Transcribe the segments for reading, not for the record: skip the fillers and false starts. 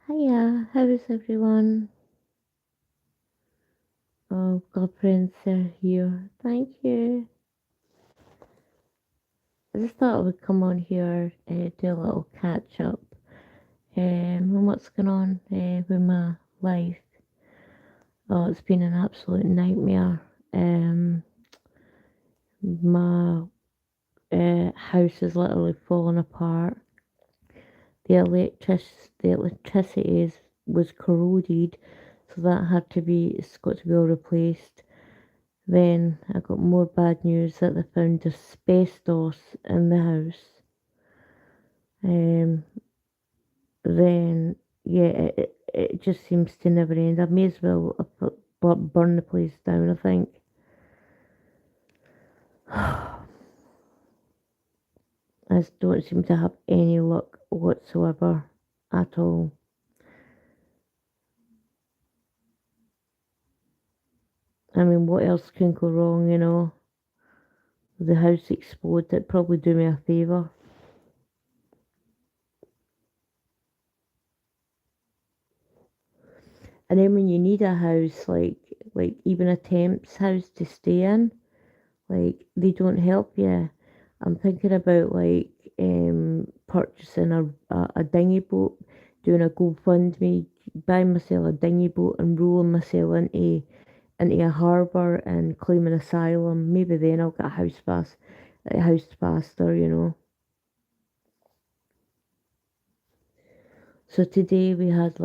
Hiya, how is everyone? Oh, girlfriends are here. Thank you. I just thought I would come on here, do a little catch up, on what's going on with my life. Oh, it's been an absolute nightmare. My house is literally falling apart. The electricity was corroded, so that it's got to be all replaced. Then I got more bad news that they found asbestos in the house. Um, then, yeah, it just seems to never end. I may as well burn the place down, I think. I just don't seem to have any luck whatsoever at all. I mean, what else can go wrong, you know? If the house explode, it'd probably do me a favour. And then when you need a house, like even a temp's house to stay in, like they don't help you. I'm thinking about purchasing a dinghy boat, doing a GoFundMe, buying myself a dinghy boat and rolling myself into a harbour and claiming asylum. Maybe then I'll get a house faster, you know. So today we had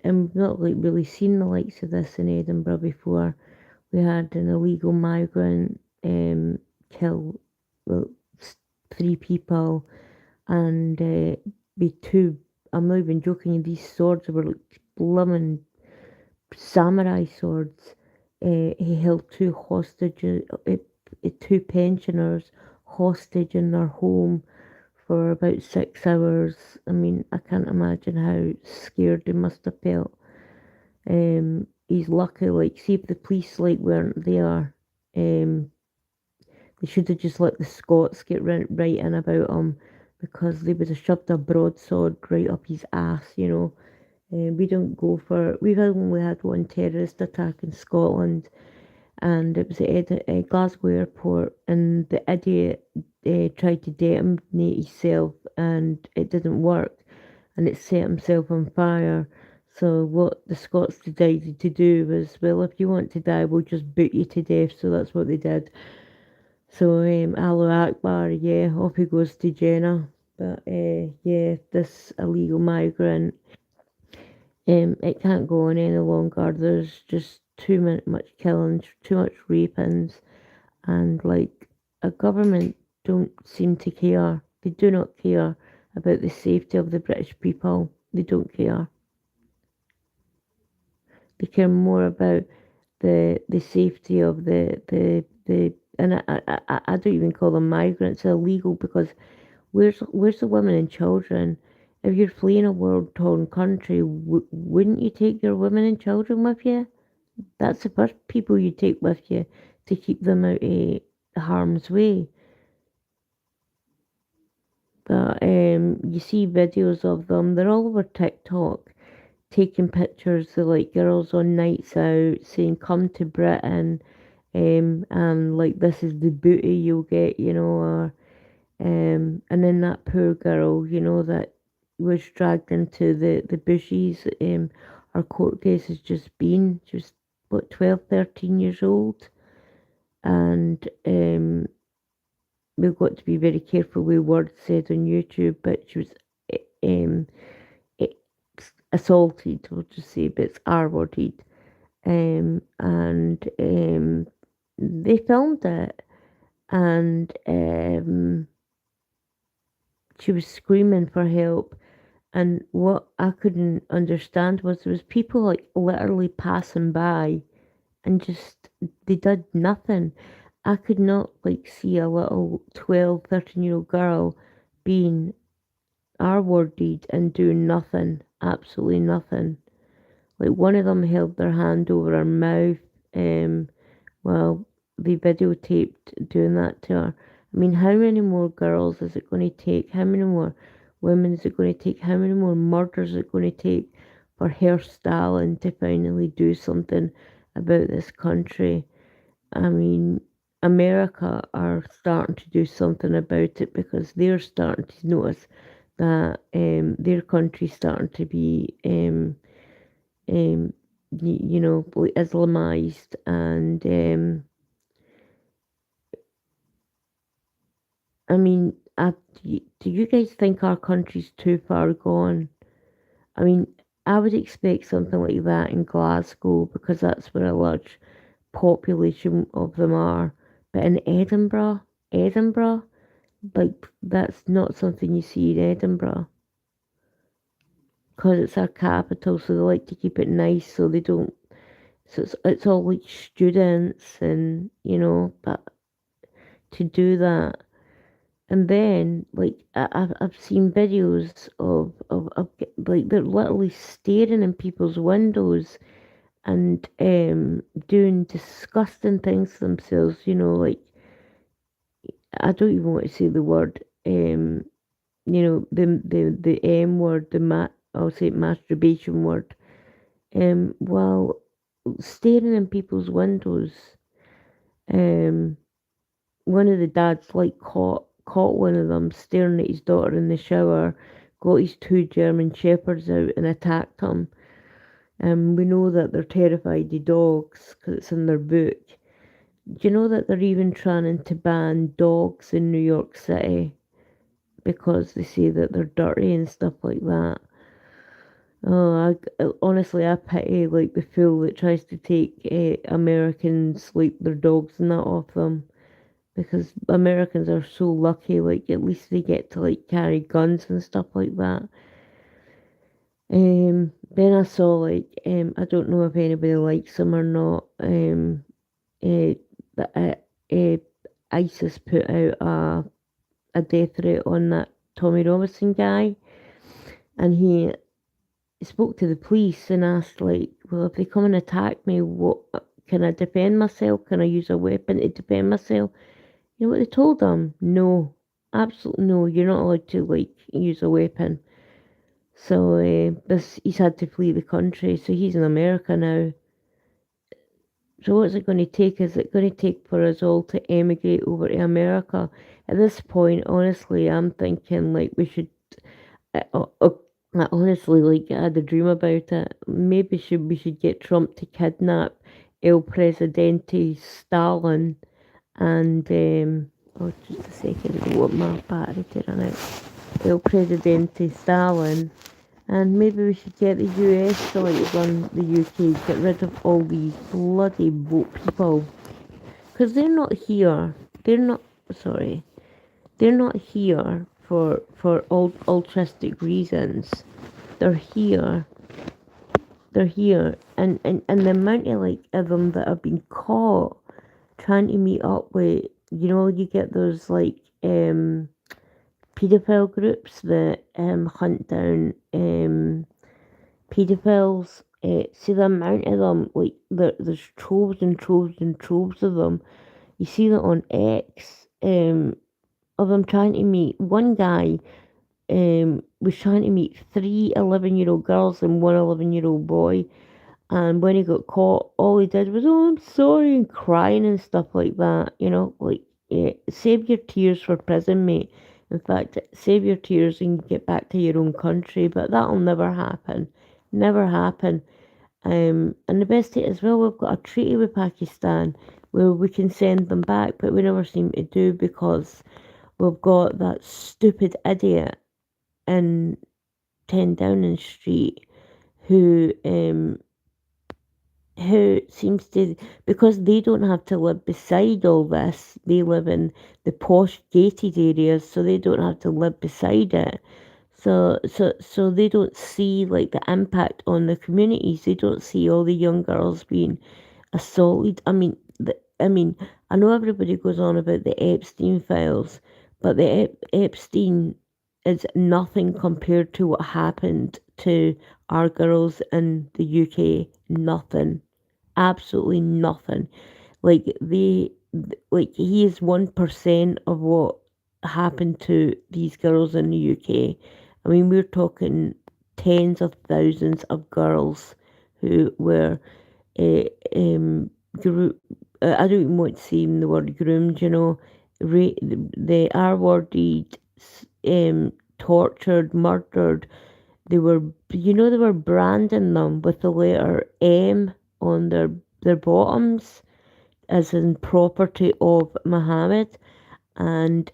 I'm not like really seen the likes of this in Edinburgh before. We had an illegal migrant kill, well, three people, and be two. I'm not even joking. These swords were like blooming samurai swords. He held two hostages, two pensioners hostage in their home for about 6 hours. I mean, I can't imagine how scared they must have felt. He's lucky, like, see if the police like weren't there. Um, they should have just let the Scots get right in about him because they would have shoved a broadsword right up his ass, you know. We don't go for. We've only had one terrorist attack in Scotland, and it was at Glasgow Airport, and the idiot tried to detonate himself, and it didn't work, and it set himself on fire. So what the Scots decided to do was, well, if you want to die, we'll just boot you to death. So that's what they did. So Allah Akbar, yeah, off he goes to Jannah. But yeah, this illegal migrant, it can't go on any longer. There's just much killing, too much rapings, and like a government don't seem to care. They do not care about the safety of the British people. They don't care. They care more about the safety of the and I don't even call them migrants. They're illegal because where's the women and children? If you're fleeing a war-torn country, wouldn't you take your women and children with you? That's the first people you take with you to keep them out of harm's way. But you see videos of them. They're all over TikTok taking pictures of like girls on nights out saying, "Come to Britain," and like this is the booty you'll get, you know, or and then that poor girl, you know, that was dragged into the bushes. Her court case has just been. She was what 12, 13 years old, and we've got to be very careful with words said on YouTube. But she was um eh, assaulted. We'll just say, but it's R-worded. And they filmed it, and she was screaming for help. And what I couldn't understand was there was people like literally passing by and just they did nothing. I could not like see a little 12, 13-year-old girl being R-worded and doing nothing, absolutely nothing. Like one of them held their hand over her mouth. Um, well, they videotaped doing that to her. I mean, how many more girls is it going to take? How many more? women is it going to take? How many more murders is it going to take for Herr Stalin to finally do something about this country? I mean, America are starting to do something about it because they're starting to notice that their country's starting to be, um, like Islamized, and I mean, do you guys think our country's too far gone? I mean, I would expect something like that in Glasgow because that's where a large population of them are. But in Edinburgh, like that's not something you see in Edinburgh because it's our capital, so they like to keep it nice so they don't. So it's all like students and but to do that. And then, like, I've seen videos of like, they're literally staring in people's windows and doing disgusting things to themselves, like, I don't even want to say the word, the M word, I'll say masturbation word, while staring in people's windows. Um, One of the dads like caught one of them staring at his daughter in the shower, got his two German shepherds out and attacked him. We know that they're terrified of dogs because it's in their book. Do you know that they're even trying to ban dogs in New York City because they say that they're dirty and stuff like that? Oh, honestly, I pity like the fool that tries to take Americans like their dogs and that off them because Americans are so lucky. Like at least they get to like carry guns and stuff like that. Then I saw like I don't know if anybody likes them or not. Uh, the, ISIS put out a death threat on that Tommy Robinson guy, and he spoke to the police and asked like, well, if they come and attack me, what can I defend myself? Can I use a weapon to defend myself? You know what they told him? No, absolutely no. You're not allowed to like use a weapon. So this he's had to flee the country. So he's in America now. So what's it going to take? Is it going to take for us all to emigrate over to America? At this point, honestly, I'm thinking like we should. I honestly like I had a dream about it. Maybe should we should get Trump to kidnap El Presidente Stalin and oh just a second, I want my battery to run out. El Presidente Stalin, and maybe we should get the US to like run the UK, get rid of all these bloody boat people, because they're not here. They're not sorry. They're not here for altruistic reasons. They're here. They're here, and the amount of like of them that have been caught trying to meet up with, you get those like paedophile groups that hunt down paedophiles. See the amount of them, like there's troves and troves and troves of them. You see that on X, of them trying to meet. One guy was trying to meet three 11-year-old girls and one 11-year-old boy. And when he got caught, all he did was, oh, I'm sorry, and crying and stuff like that. Like, save your tears for prison, mate. In fact, save your tears and get back to your own country. But that'll never happen. Never happen. And the best thing as well, we've got a treaty with Pakistan where we can send them back, but we never seem to do because we've got that stupid idiot in 10 Downing Street who seems to, because they don't have to live beside all this, they live in the posh gated areas, so they don't have to live beside it. So they don't see like the impact on the communities. They don't see all the young girls being assaulted. I mean, I know everybody goes on about the Epstein files, but the Epstein is nothing compared to what happened to our girls in the UK. Nothing, absolutely nothing. Like like he is 1% of what happened to these girls in the UK, I mean, we're talking tens of thousands of girls who were uh, um, I don't even want to say even the word groomed, the R worded, tortured, murdered. They were branding them with the letter M on their bottoms, as in property of Muhammad. And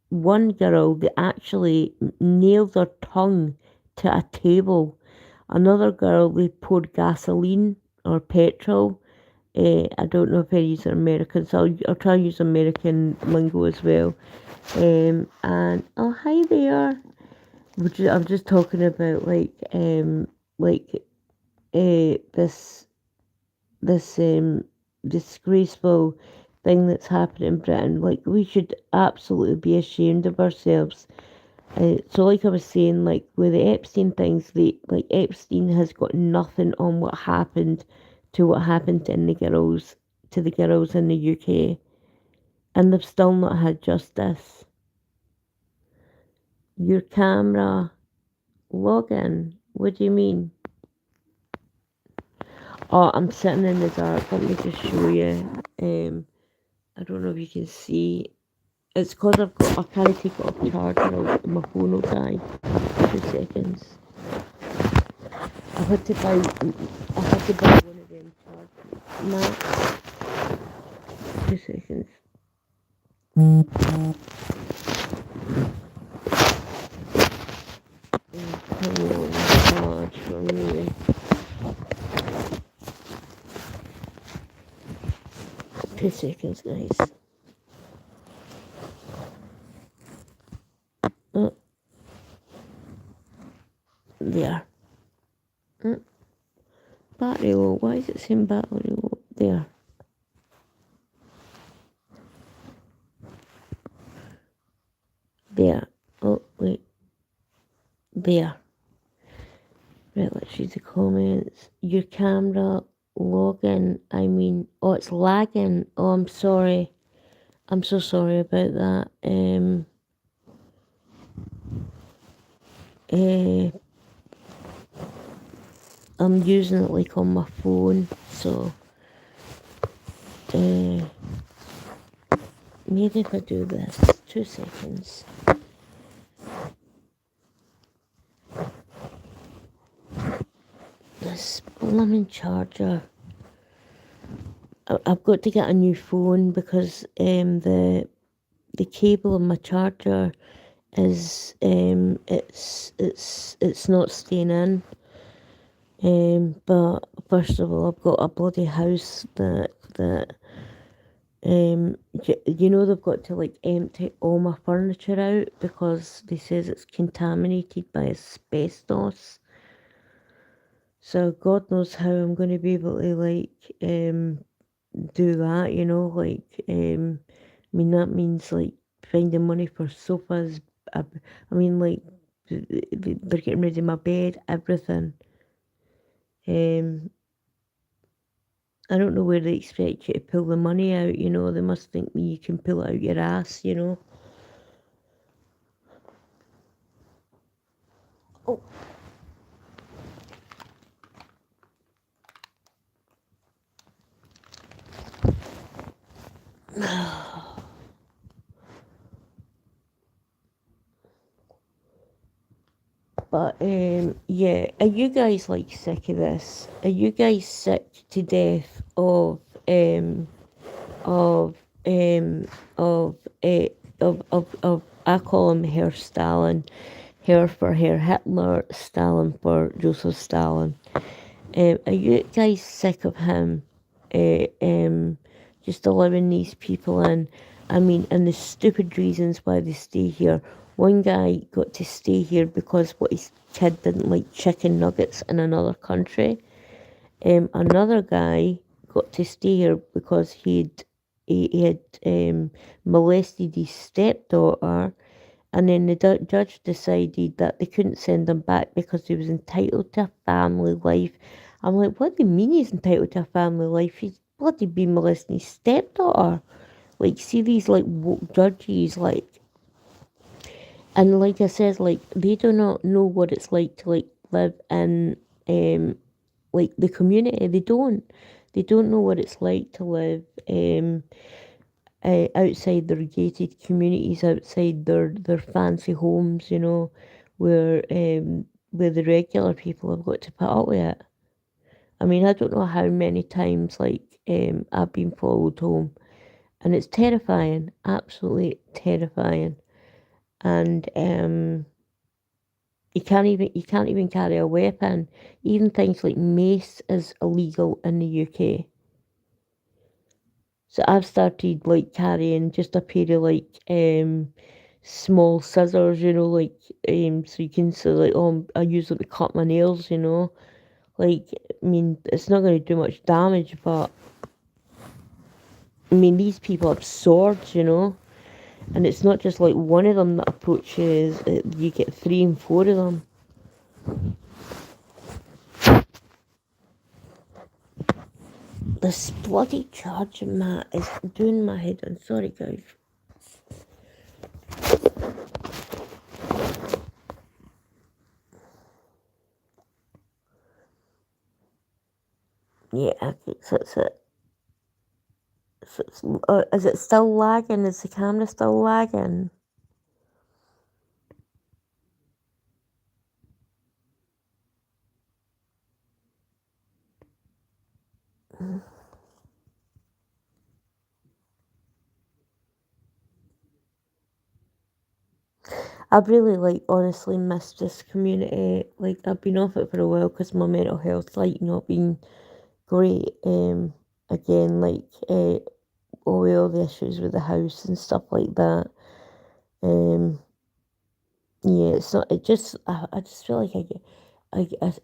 one girl, they actually nailed her tongue to a table. Another girl, they poured gasoline or petrol. I don't know if any are American, so I'll try and use American lingo as well. And oh, hi there. I'm just talking about like this disgraceful thing that's happened in Britain. Like, we should absolutely be ashamed of ourselves. So like I was saying, like with the Epstein things, like Epstein has got nothing on what happened to the girls in the UK, and they've still not had justice. Your camera login. What do you mean? Oh, I'm sitting in the dark. Let me just show you. I don't know if you can see. It's because I can't take it off charger or my phone will die. 2 seconds. I had to buy one of them charge mats. 2 seconds. Come on, charge for me. 2 seconds, guys. Oh, there. Battery low. Why is it saying battery low? There. There. Oh, wait. There. Right, let's read the comments. Your camera login. Oh, it's lagging. Oh, I'm sorry. I'm so sorry about that. I'm using it like on my phone, so maybe if I do this, 2 seconds. This blooming charger. I've got to get a new phone because the cable of my charger is it's not staying in. But first of all, I've got a bloody house that they've got to like empty all my furniture out because they says it's contaminated by asbestos. So God knows how I'm going to be able to do that, that means like finding money for sofas. Like they're getting rid of my bed, everything. I don't know where they expect you to pull the money out, they must think you can pull it out your ass, Oh. But yeah, are you guys like sick of this? Are you guys sick to death of of I call him Herr Stalin, Herr for Herr Hitler, Stalin for Joseph Stalin. Are you guys sick of him? Just allowing these people in. And the stupid reasons why they stay here. One guy got to stay here because his kid didn't like chicken nuggets in another country. Another guy got to stay here because he had molested his stepdaughter, and then the judge decided that they couldn't send him back because he was entitled to a family life. I'm like, what do you mean he's entitled to a family life? He's bloody been molesting his stepdaughter. Like, see these like woke judges, like, And like I said, like they do not know what it's like to like live in like the community. They don't know what it's like to live outside their gated communities, outside their fancy homes, where the regular people have got to put up with it. I mean, I don't know how many times like I've been followed home, and it's terrifying, absolutely terrifying. And you can't even carry a weapon. Even things like mace is illegal in the UK. So I've started like carrying just a pair of like small scissors, so you can so like I use them to cut my nails. Like, I mean, it's not going to do much damage, but I mean, these people have swords. And it's not just like one of them that approaches, you get three and four of them. This bloody charging mat is doing my head in. Sorry, guys. Yeah, okay, so is it still lagging? Is the camera still lagging? I've really, like, honestly missed this community. Like, I've been off it for a while because my mental health, like, not been great. Again, like, all the issues with the house and stuff like that. Um, yeah, it's not. It just. I just feel like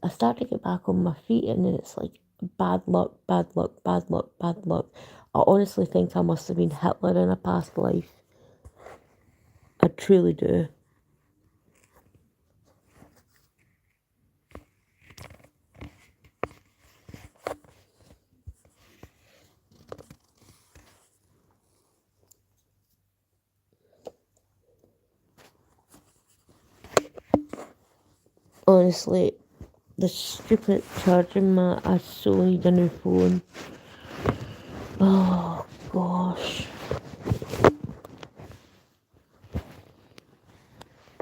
I start to get back on my feet, and then it's like bad luck, bad luck, bad luck, bad luck. I honestly think I must have been Hitler in a past life. I truly do. Honestly, the stupid charging mat. I so need a new phone. Oh gosh.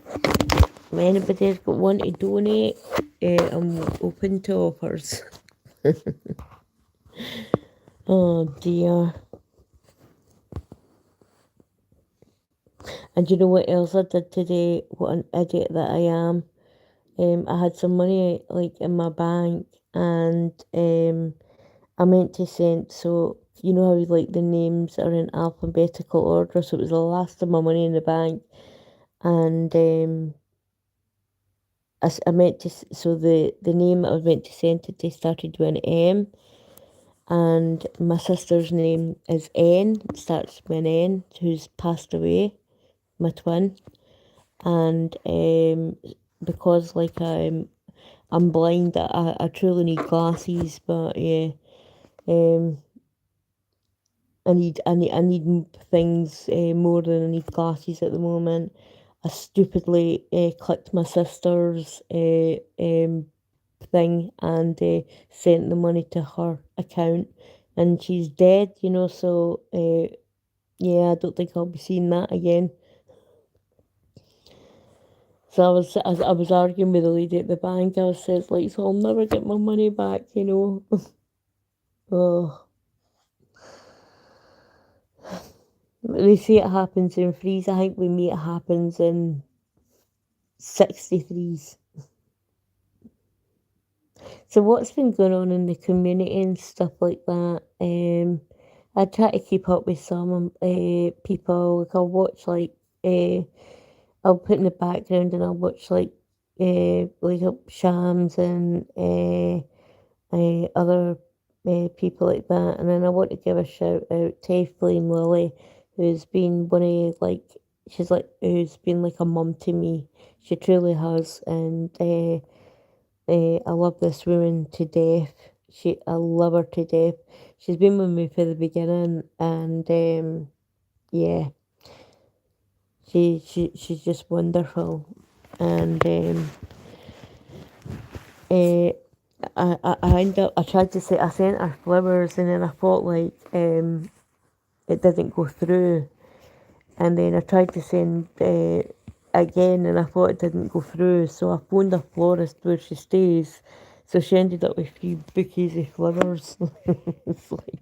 If anybody's got one to donate, I'm open to offers. Oh dear. And you know what else I did today? What an idiot that I am. I had some money like in my bank, and I meant to send. So you know how like the names are in alphabetical order. So it was the last of my money in the bank, and I meant to. So the name I was meant to send it to started with an M, and my sister's name is N. Starts with an N. Who's passed away, my twin, and because like I'm blind. I truly need glasses, but yeah, um, I need things more than I need glasses at the moment. I stupidly clicked my sister's thing and sent the money to her account, and she's dead. So yeah, I don't think I'll be seeing that again. So I was arguing with the lady at the bank. I was says like, so I'll never get my money back. Oh. They say it happens in threes. I think with me it happens in 63s. So what's been going on in the community and stuff like that? I try to keep up with some people. Like I'll watch I'll put in the background and I'll watch Shams and other people like that. And then I want to give a shout out to Flame Lily, who's been one of she's like who's been like a mum to me. She truly has, and I love this woman to death. I love her to death. She's been with me from the beginning, and yeah, she's just wonderful, and uh, I tried to say I sent her flowers, and then I thought like it didn't go through, and then I tried to send again, and I thought it didn't go through, so I phoned a florist where she stays, so she ended up with 3 bouquets of flowers. It's like,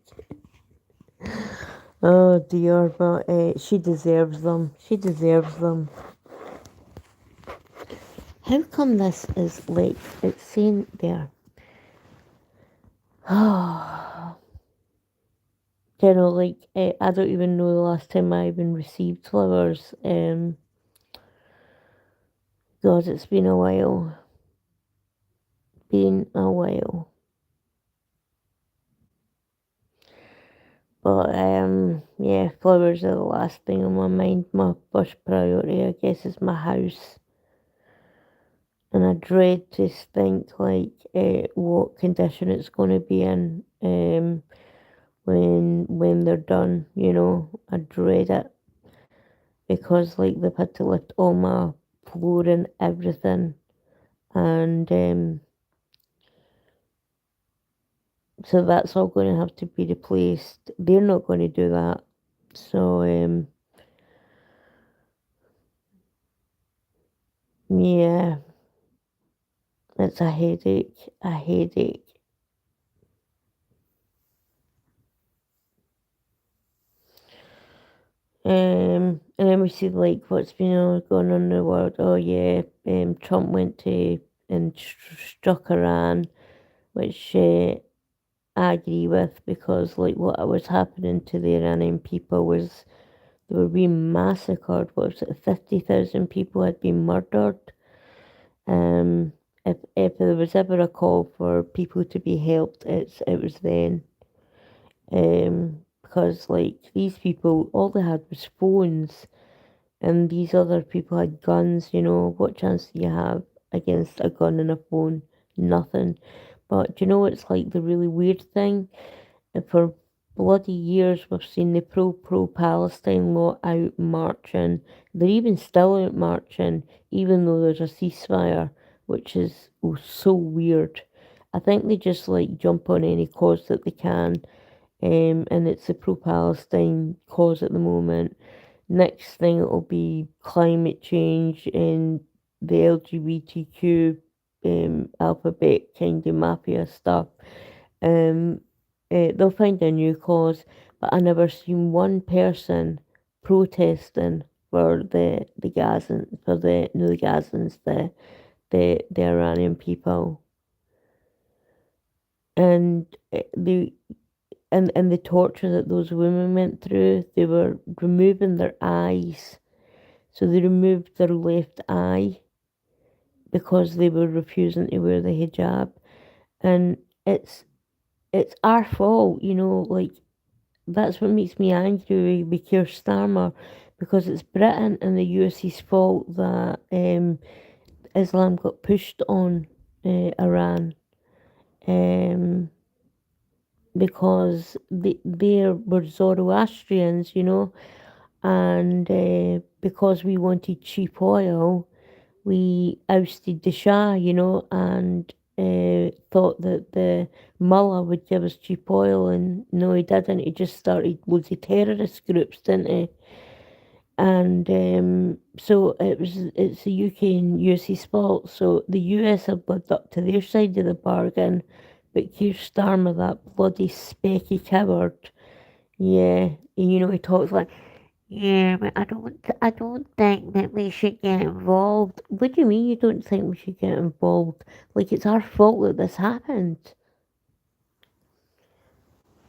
oh dear, but she deserves them. She deserves them. How come this is like it's saying there? Oh, like I don't even know the last time I even received flowers. God, it's been a while. Been a while. But yeah, flowers are the last thing on my mind. My first priority, I guess, is my house, and I dread to think like what condition it's going to be in when they're done. You know, I dread it because like they've had to lift all my flooring, everything, and so that's all going to have to be replaced. They're not going to do that, so yeah, it's a headache, a headache. And then we see like what's been going on in the world. Oh yeah, Trump went to and struck Iran, which I agree with because like what was happening to the Iranian people was they were being massacred. What was it? 50,000 people had been murdered. Um, if there was ever a call for people to be helped, it was then. Because like these people, all they had was phones, and these other people had guns. You know, what chance do you have against a gun and a phone? Nothing. But do you know what's like the really weird thing? For bloody years, we've seen the pro Palestine lot out marching. They're even still out marching, even though there's a ceasefire, which is so weird. I think they just like jump on any cause that they can, and it's the pro Palestine cause at the moment. Next thing it'll be climate change and the LGBTQ alphabet kind of mafia stuff. Um, they'll find a new cause, but I never seen one person protesting for the Gazans, for the no the Gazans, the Iranian people, and the torture that those women went through. They were removing their eyes, so they removed their left eye because they were refusing to wear the hijab, and it's it's our fault, like that's what makes me angry with Keir Starmer, because it's Britain and the US's fault that Islam got pushed on Iran, um, because they were Zoroastrians, and because we wanted cheap oil, we ousted the Shah, and thought that the mullah would give us cheap oil, and no, he didn't. He just started loads of terrorist groups, didn't he? And so it's the UK and US's fault. So the US have lived up to their side of the bargain, but Keir Starmer, that bloody specky coward, yeah, he talks like, yeah, but I don't think that we should get involved. What do you mean you don't think we should get involved? Like it's our fault that this happened.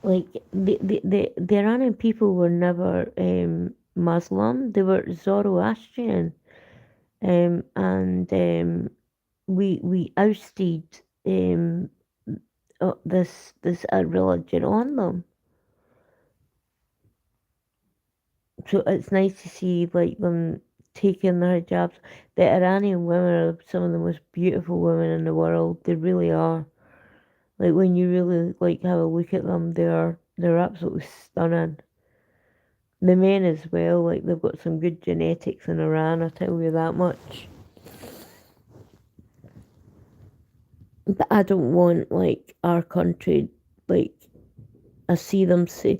Like the Iranian people were never Muslim. They were Zoroastrian. And we ousted um this religion on them. So it's nice to see like them taking their hijabs. The Iranian women are some of the most beautiful women in the world. They really are. Like when you really like have a look at them, they're absolutely stunning. The men as well, like they've got some good genetics in Iran, I tell you that much. But I don't want like our country, like I see them say,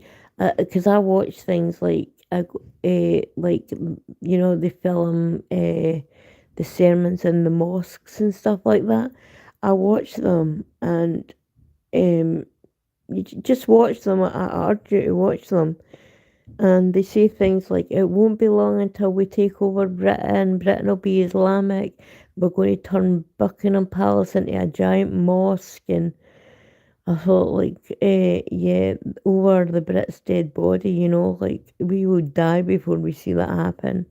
because I watch things like like they film the sermons in the mosques and stuff like that. I watch them and um, just watch them. I urge you to watch them. And they say things like, it won't be long until we take over Britain. Britain will be Islamic. We're going to turn Buckingham Palace into a giant mosque. And I thought, like, yeah, over the Brits' dead body, like, we will die before we see that happen.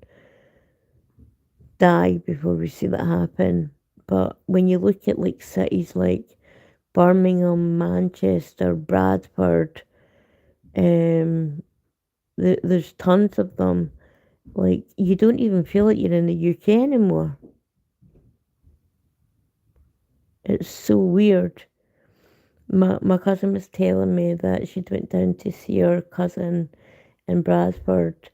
Die before we see that happen. But when you look at, like, cities like Birmingham, Manchester, Bradford, um, there's tons of them. Like, you don't even feel like you're in the UK anymore. It's so weird. My cousin was telling me that she went down to see her cousin in Bradford,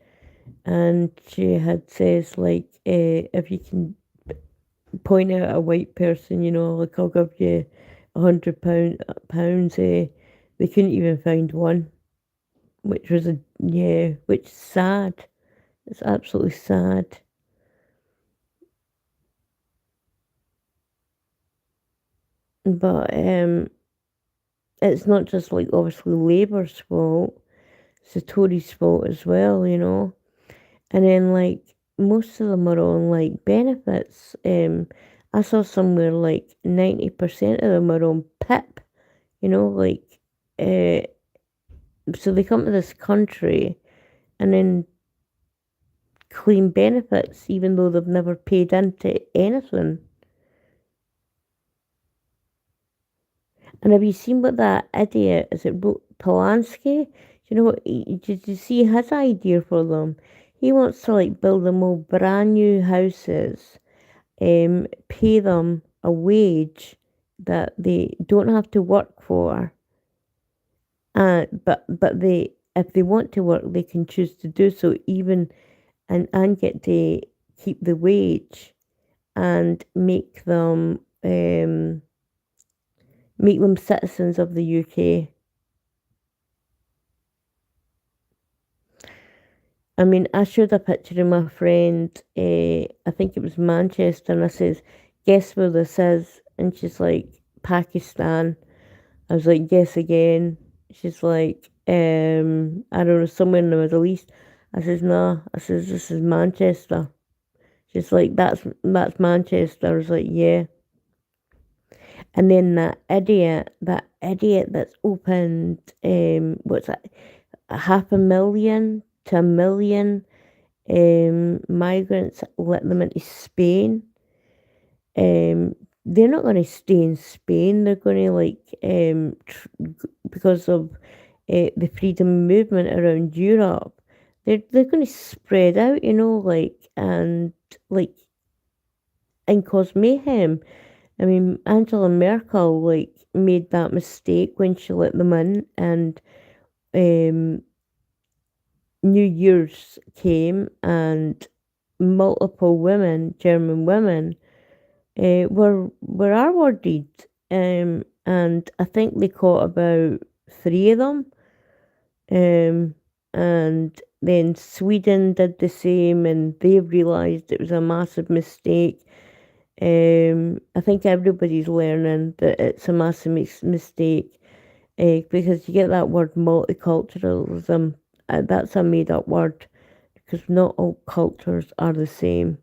and she had says like, if you can point out a white person, like I'll give you £100. They couldn't even find one, which was which is sad. It's absolutely sad. But it's not just like obviously Labour's fault, it's the Tories' fault as well. And then like most of them are on like benefits. I saw somewhere like 90% of them are on PIP, like uh so they come to this country and then claim benefits even though they've never paid into anything. And have you seen what that idiot is? It Polanski? You know what? Did you see his idea for them? He wants to like build them all brand new houses, pay them a wage that they don't have to work for, but they if they want to work, they can choose to do so, even and get to keep the wage and make them citizens of the UK. I mean, I showed a picture of my friend, I think it was Manchester, and I says, guess where this is? And she's like, Pakistan. I was like, guess again. She's like, I don't know, somewhere in the Middle East. I says, no. I says, this is Manchester. She's like, that's Manchester. I was like, yeah. And then that idiot that's opened, what's that, a half a million to a million migrants, let them into Spain. They're not going to stay in Spain. They're going to because of the freedom movement around Europe. They're going to spread out, like and cause mayhem. I mean, Angela Merkel like made that mistake when she let them in, and um, New Year's came, and multiple women, German women, were awarded, and I think they caught about three of them, um, and then Sweden did the same, and they realised it was a massive mistake. I think everybody's learning that it's a massive mistake, because you get that word multiculturalism. That's a made up word because not all cultures are the same.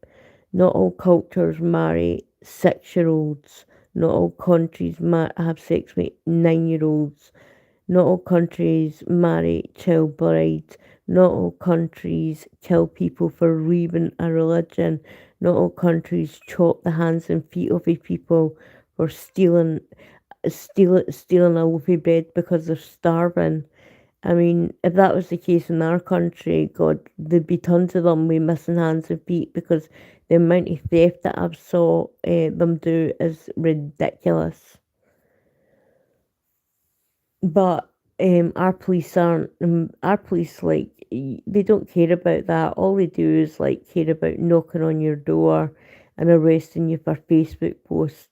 Not all cultures marry 6 year olds. Not all countries have sex with 9 year olds. Not all countries marry child brides. Not all countries kill people for leaving a religion. Not all countries chop the hands and feet of people for stealing a loaf of bread because they're starving. I mean, if that was the case in our country, God, there'd be tons of them with missing hands and feet because the amount of theft that I've saw them do is ridiculous. But our police aren't. Our police, like, they don't care about that. All they do is like care about knocking on your door and arresting you for Facebook posts.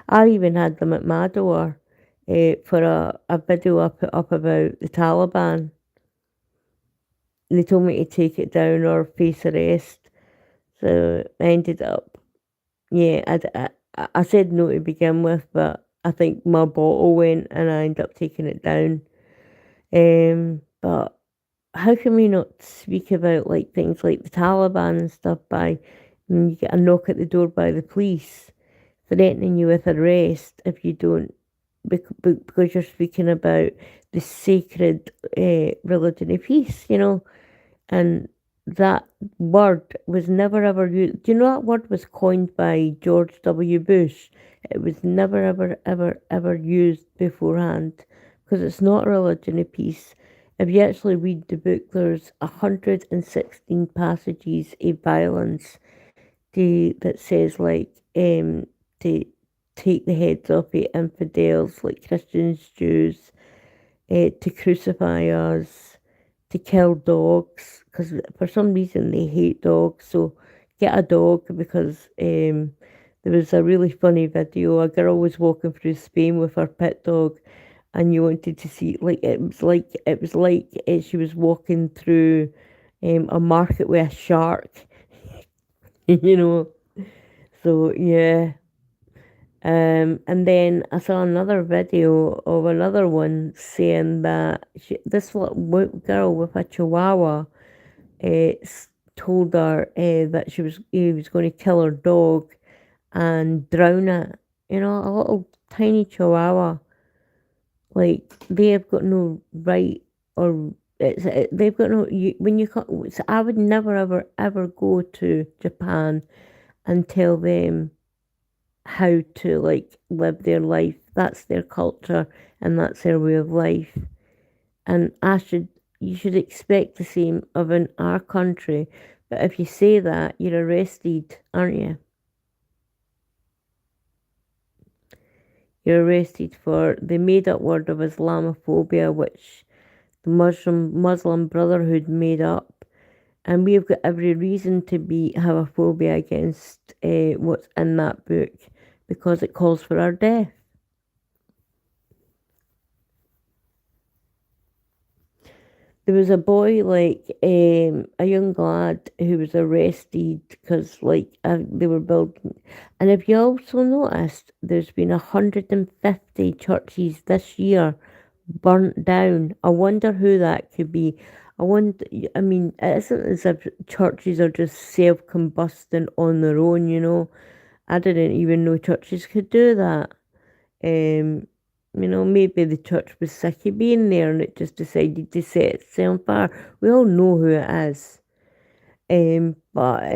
I even had them at my door for a video I put up about the Taliban. They told me to take it down or face arrest. So I ended up, yeah, I said no to begin with, but I think my bottle went and I ended up taking it down. But how can we not speak about like things like the Taliban and stuff by when you get a knock at the door by the police threatening you with arrest if you don't because you're speaking about the sacred religion of peace, and that word was never ever used. Do you know that word was coined by George W. Bush? It was never ever ever ever used beforehand because it's not a religion of peace. If you actually read the book, there's 116 passages of violence that says like to take the heads off of infidels like Christians, Jews, to crucify us, to kill dogs because for some reason they hate dogs. So get a dog because there was a really funny video. A girl was walking through Spain with her pet dog, and you wanted to see it was like she was walking through a market with a shark, you know. So yeah. And then I saw another video of another one saying that this girl with a chihuahua told her that he was going to kill her dog and drown it. A little tiny chihuahua. Like they have got no right or they've got no. When you so I would never ever ever go to Japan and tell them how to like live their life. That's their culture and that's their way of life. And you should expect the same of in our country. But if you say that, you're arrested, aren't you? You're arrested for the made up word of Islamophobia, which the Muslim Brotherhood made up. And we have got every reason to have a phobia against what's in that book because it calls for our death. There was a boy, like a young lad, who was arrested because, like, they were building. And if you also noticed, there's been 150 churches this year burnt down. I wonder who that could be. I wonder. I mean, it isn't as if churches are just self-combusting on their own. I didn't even know churches could do that. Um, maybe the church was sick of being there and it just decided to set itself on fire. We all know who it is. But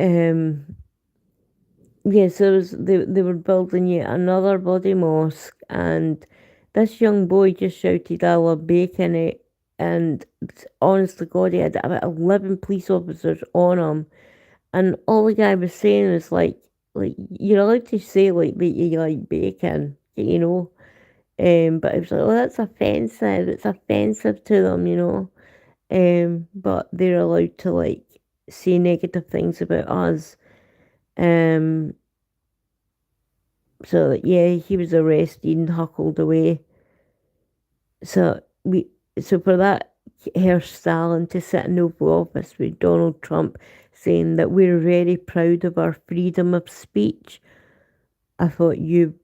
yeah, so they were building yet another bloody mosque, and this young boy just shouted, "I love bacon!" It, and honest to God, he had about 11 police officers on him, and all the guy was saying was like you're allowed to say like that you like bacon, but it was like, oh, that's offensive. It's offensive to them. But they're allowed to like say negative things about us. Um, so yeah, he was arrested and huckled away. So so for that, Herr Stalin to sit in Oval Office with Donald Trump saying that we're very proud of our freedom of speech. I thought you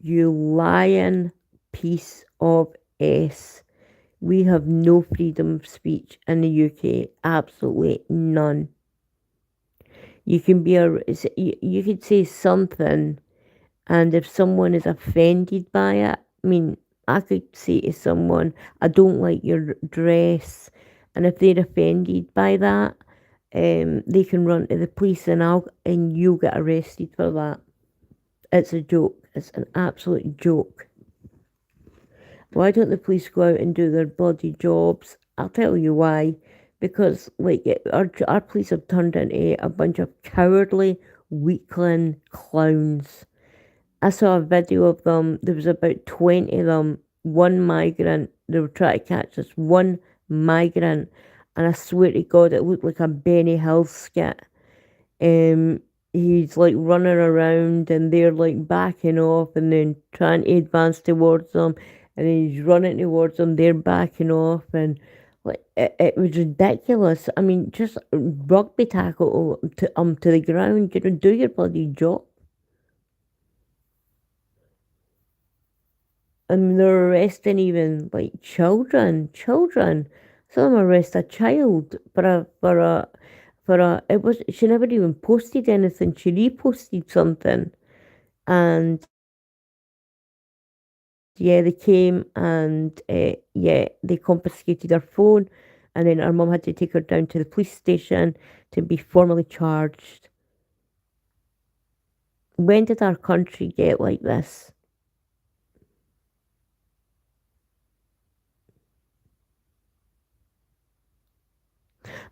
lying piece of s. We have no freedom of speech in the UK. Absolutely none. You can you could say something, and if someone is offended by it, I mean, I could say to someone, "I don't like your dress," and if they're offended by that, they can run to the police, and you'll get arrested for that. It's a joke. It's an absolute joke. Why don't the police go out and do their bloody jobs? I'll tell you why. Because like our police have turned into a bunch of cowardly weakling clowns. I saw a video of them. There was about 20 of them. One migrant. They were trying to catch this one migrant, and I swear to God, it looked like a Benny Hill skit. Um, he's like running around, and they're like backing off, and then trying to advance towards them, and then he's running towards them. They're backing off, and like it was ridiculous. I mean, just rugby tackle to the ground. You know, do your bloody job. And they're arresting even like children. Some of them arrest a child for a. It was she never even posted anything. She reposted something, and yeah, they came and yeah, they confiscated her phone, and then her mum had to take her down to the police station to be formally charged. When did our country get like this?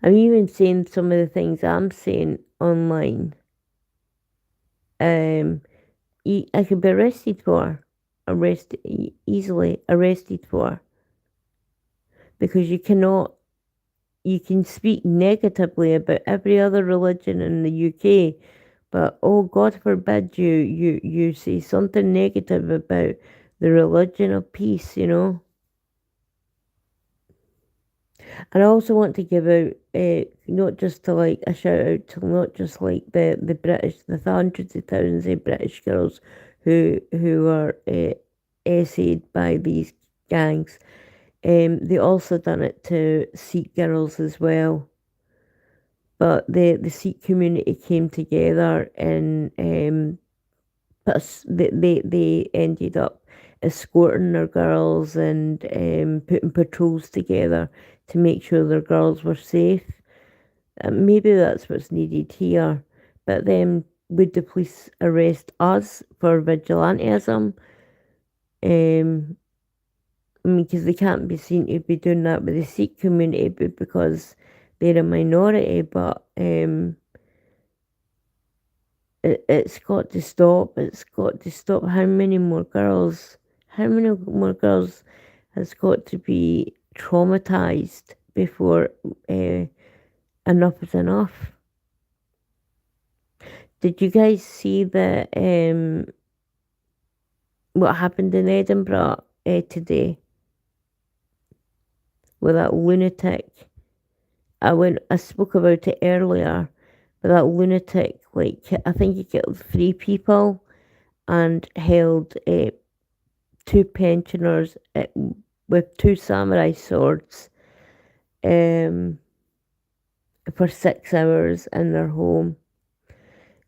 I'm even saying some of the things I'm saying online. Um, I could be easily arrested for, because you can speak negatively about every other religion in the UK, but oh God forbid you say something negative about the religion of peace, you know. And I also want to give out, not just to like a shout out to not just like the British, the hundreds of thousands of British girls who are essayed by these gangs. They also done it to Sikh girls as well. But the Sikh community came together, and they ended up escorting their girls and putting patrols together to make sure their girls were safe. Maybe that's what's needed here. But then, would the police arrest us for vigilantism? I mean, because they can't be seen to be doing that with the Sikh community, because they're a minority. But it's got to stop. It's got to stop. How many more girls? How many more girls has got to be traumatized before enough is enough? Did you guys see the what happened in Edinburgh today with that lunatic? I spoke about it earlier, but that lunatic, like I think he killed three people and held two pensioners with two samurai swords um, for 6 hours in their home.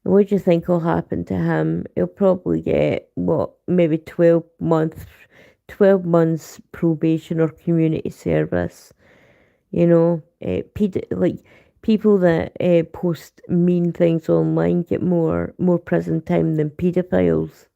And what do you think will happen to him? He'll probably get what, maybe 12 months probation or community service. You know, like people that post mean things online get more prison time than pedophiles.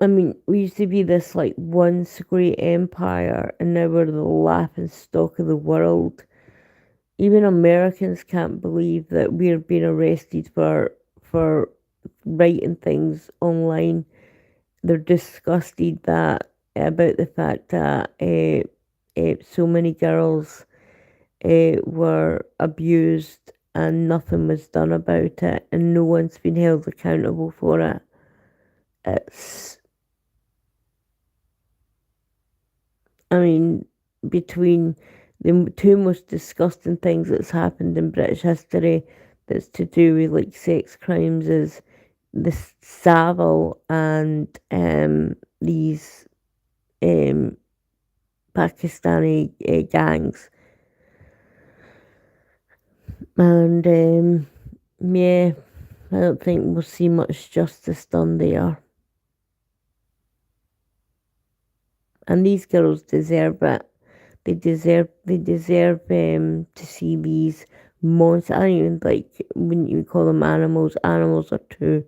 I mean, we used to be this like once great empire, and now we're the laughing stock of the world. Even Americans can't believe that we're being arrested for writing things online. They're disgusted that about the fact that so many girls were abused and nothing was done about it, and no one's been held accountable for it. It's, I mean, between the two most disgusting things that's happened in British history that's to do with like sex crimes is the Savile and these um, Pakistani gangs. And yeah, I don't think we'll see much justice done there. And these girls deserve it. They deserve to see these monsters. I don't even like, wouldn't even call them animals. Animals are too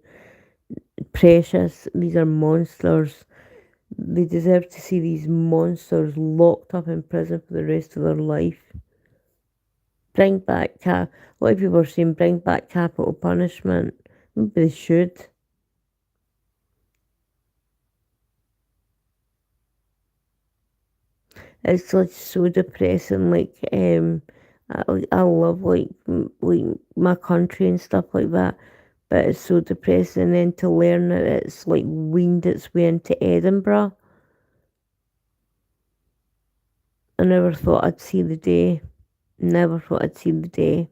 precious. These are monsters. They deserve to see these monsters locked up in prison for the rest of their life. bring back a lot of people are saying bring back capital punishment. Maybe they should. It's like so depressing. I love like my country and stuff like that, but it's so depressing. And then to learn that it's like weaned its way into Edinburgh, I never thought I'd see the day. Never thought I'd see the day.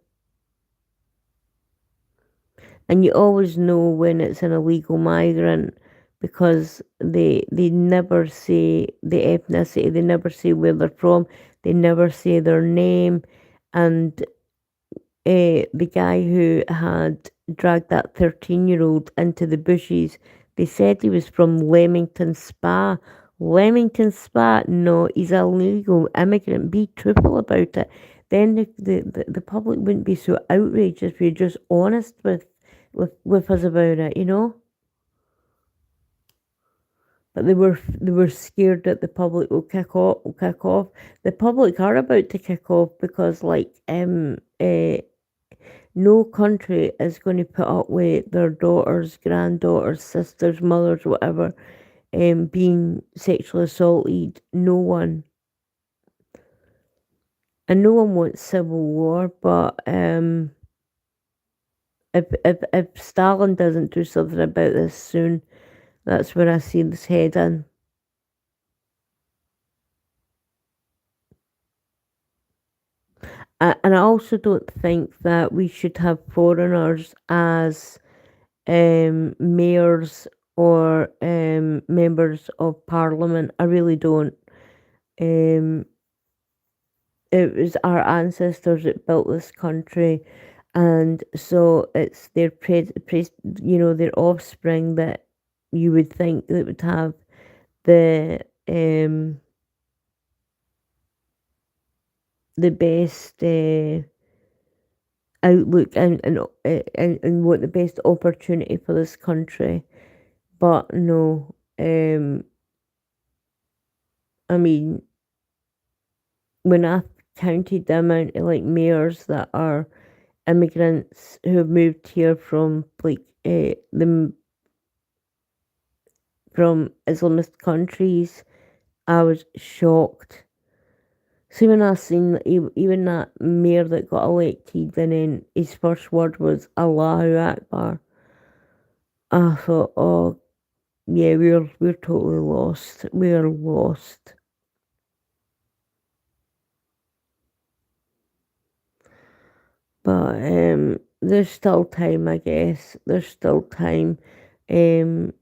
And you always know when it's an illegal migrant because they never say the ethnicity, they never say where they're from, they never say their name, and the guy who had dragged that 13-year-old into the bushes, they said he was from Leamington Spa. Leamington Spa? No, he's a legal immigrant. Be truthful about it. Then the public wouldn't be so outraged if you're just honest with us about it, you know? But they were scared that the public will kick off. The public are about to kick off because no country is going to put up with their daughters, granddaughters, sisters, mothers, whatever, being sexually assaulted. No one. And no one wants civil war, but if Stalin doesn't do something about this soon, that's where I see this heading. And I also don't think that we should have foreigners as mayors or members of parliament. I really don't. Um, it was our ancestors that built this country, and so it's their offspring that you would think that would have the um the best outlook and want the best opportunity for this country. But no, I mean, when I counted the amount of like mayors that are immigrants who have moved here from from Islamist countries, I was shocked. See, when I seen that even that mayor that got elected, and then his first word was Allahu Akbar, I thought, oh yeah, we're totally lost. We're lost. But there's still time, I guess. There's still time. Um,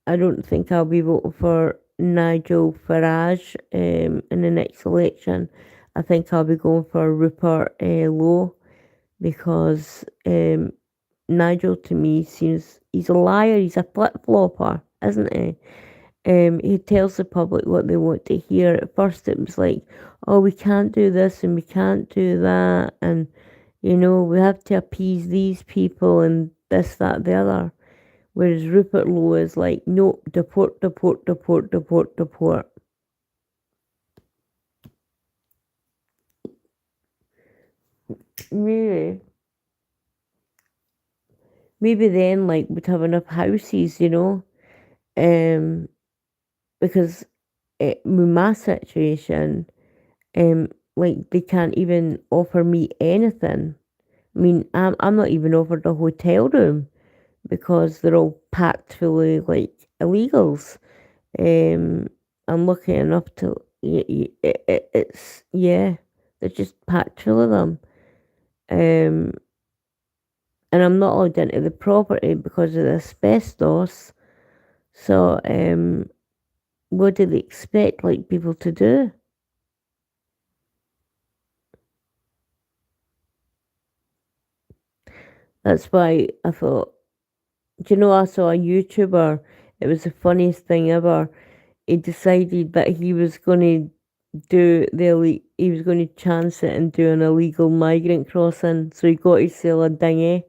I don't think I'll be voting for Nigel Farage in the next election. I think I'll be going for Rupert Lowe because Nigel to me seems he's a liar. He's a flip flopper, isn't he? He tells the public what they want to hear. At first, it was like, "Oh, we can't do this and we can't do that," and we have to appease these people and this, that, the other. Whereas Rupert Lowe is like, "Nope, deport, deport, deport, deport, deport." Maybe, maybe then like we'd have enough houses, um, because with my situation, like they can't even offer me anything. I mean, I'm not even offered a hotel room because they're all packed full of like illegals. I'm lucky enough to. It's yeah, they're just packed full of them. Um, and I'm not allowed into the property because of the asbestos. So, what do they expect like people to do? That's why I thought, do you know, I saw a YouTuber. It was the funniest thing ever. He decided that he was going to he was going to chance it and do an illegal migrant crossing. So he got himself a dinghy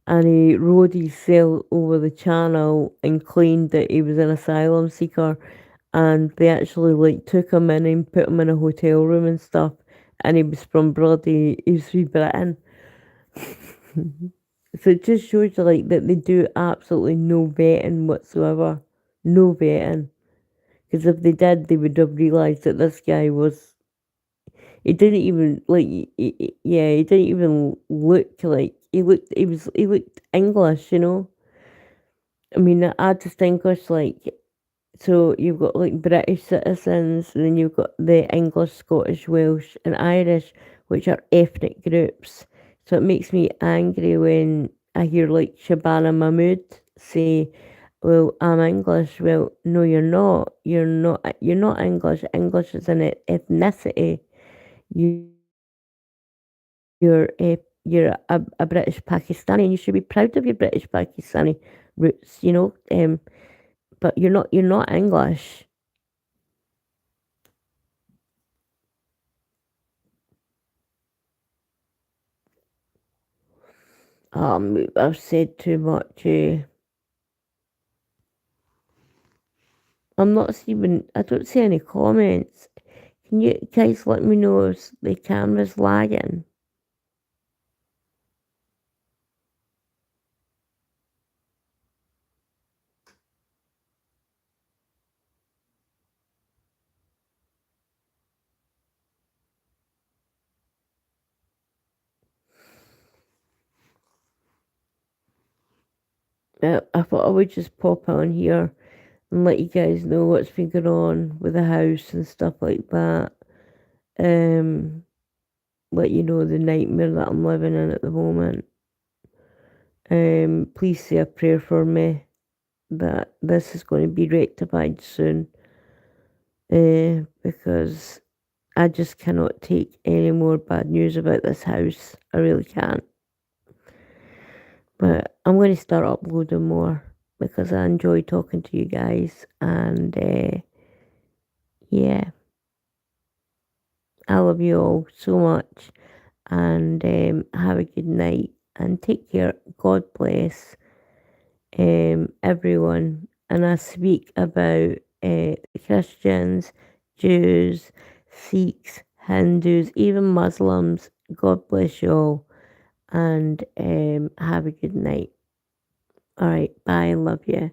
and he rowed his sail over the channel and claimed that he was an asylum seeker. And they actually like took him in and put him in a hotel room and stuff. and he was from he was from Britain. So it just shows you like that they do absolutely no vetting whatsoever. No vetting. Because if they did, they would have realised that this guy was. He didn't even like. Yeah, he didn't even look like he looked. He was. He looked English, you know. I mean, I just English like. So you've got like British citizens, and then you've got the English, Scottish, Welsh, and Irish, which are ethnic groups. So it makes me angry when I hear like Shabana Mahmood say, "Well, I'm English." Well, no, you're not. You're not. You're not English. English is an ethnicity. You, you're a British Pakistani, and you should be proud of your British Pakistani roots. But you're not. You're not English. I've said too much. I'm not even. I don't see any comments. Can you guys let me know if the camera's lagging? I thought I would just pop on here and let you guys know what's been going on with the house and stuff like that. Um, let you know the nightmare that I'm living in at the moment. Please say a prayer for me that this is going to be rectified soon. Because I just cannot take any more bad news about this house. I really can't. But I'm going to start uploading more because I enjoy talking to you guys. And yeah, I love you all so much. And have a good night and take care. God bless everyone. And I speak about Christians, Jews, Sikhs, Hindus, even Muslims. God bless you all and have a good night. All right, bye. Love you.